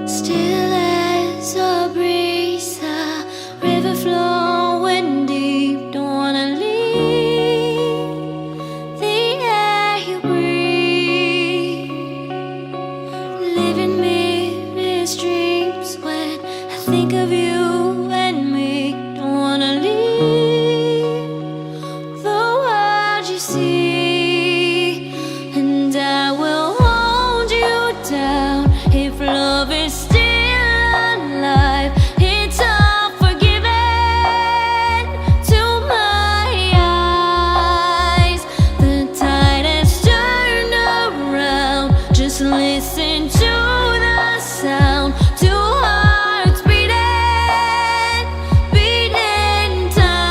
Still as a breeze, a river flowing deep. Don't wanna leave the air you breathe. Living mirrors dreams when I think of you and me. Don't wanna leave the world you see, and I will hold you down if love is still alive. It's all forgiven to my eyes. The tide has turned around. Just listen to the sound. Two hearts beating, beating time.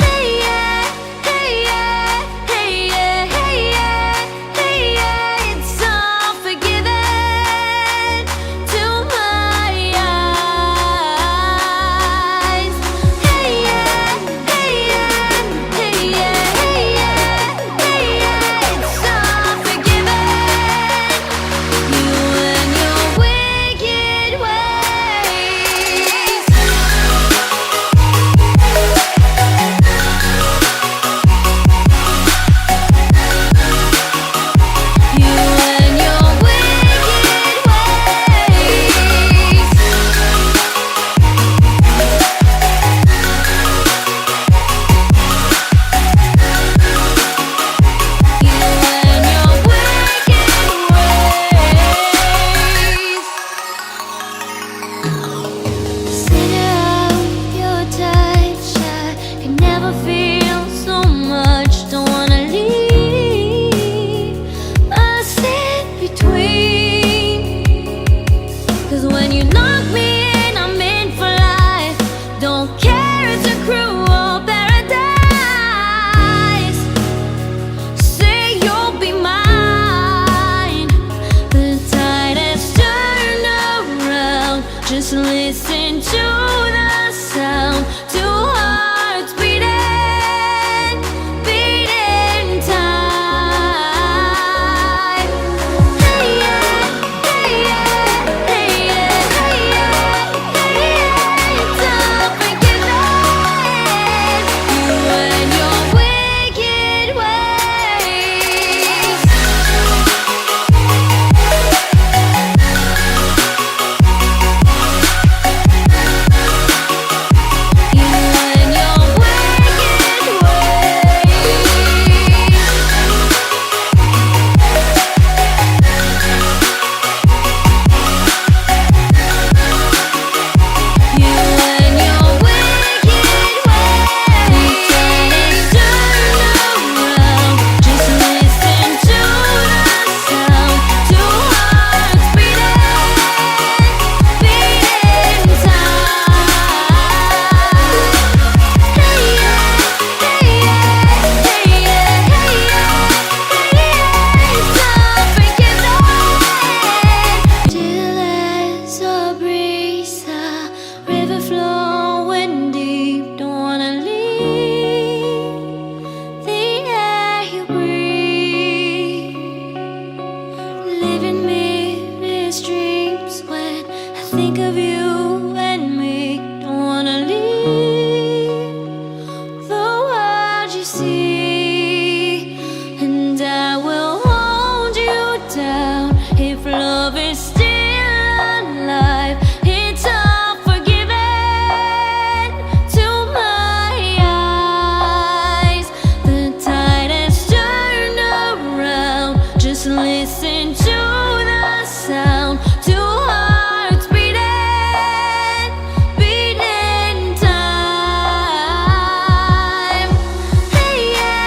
Hey yeah, hey yeah, hey yeah, hey yeah, hey yeah. It's all forgiven to my eyes. Hey yeah, hey yeah, hey yeah, hey yeah, hey yeah. It's all forgiven. You and your wicked ways. You and your wicked ways. You and your wicked ways. Center of your touch, I can never feel so much. Don't wanna leave us in between. 'Cause when you lock me in, I'm in for life. Don't care, it's a cruel paradise. Say you'll be mine. The tide has turned around. Just listen to the sound. Two hearts beating, beating time. Hey yeah, hey yeah, hey yeah, hey yeah, hey yeah. It's all forgiven. You and your wicked ways. You and your wicked ways. You and your wicked ways. Turn around. Just listen to the sound. Two hearts beating, beating time. Hey yeah, hey yeah, hey yeah, hey yeah, hey yeah. It's all forgiven. Still as a breeze, a river flowing deep. Don't wanna leave the air you breathe. Living mirrors dreams when I think of you and me. Don't wanna leave the world you see, and I will hold you down if love is still alive. It's all forgiven to my eyes. The tide has turned around. Just listen to the sound. Two hearts beating, beating time. Hey yeah,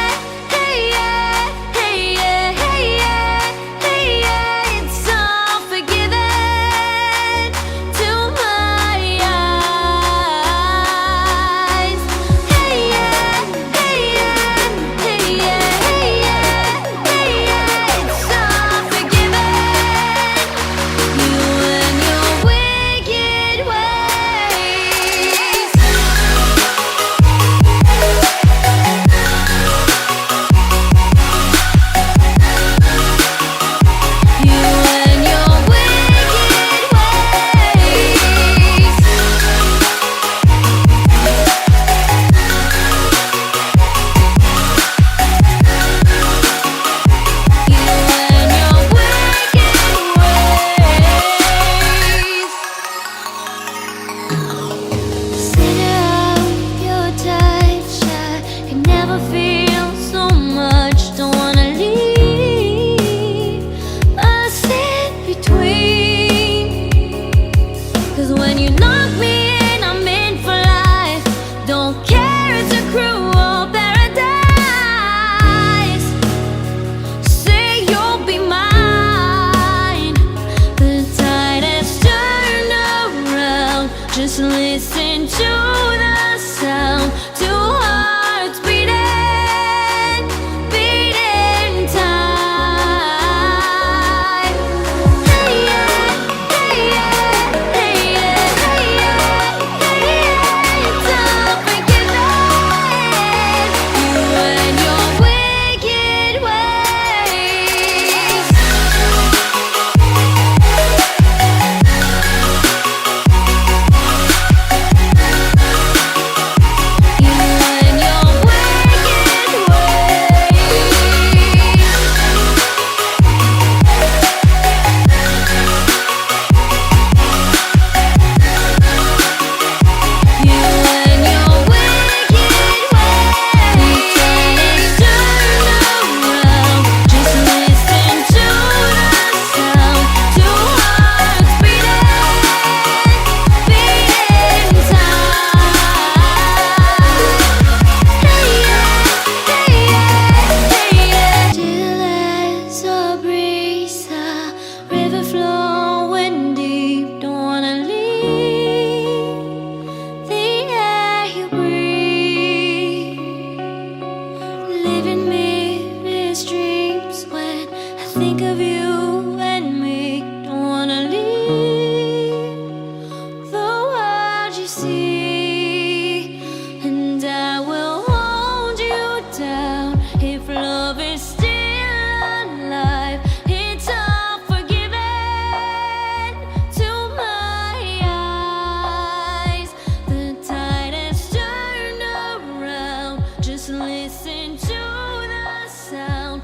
Just listen to the sound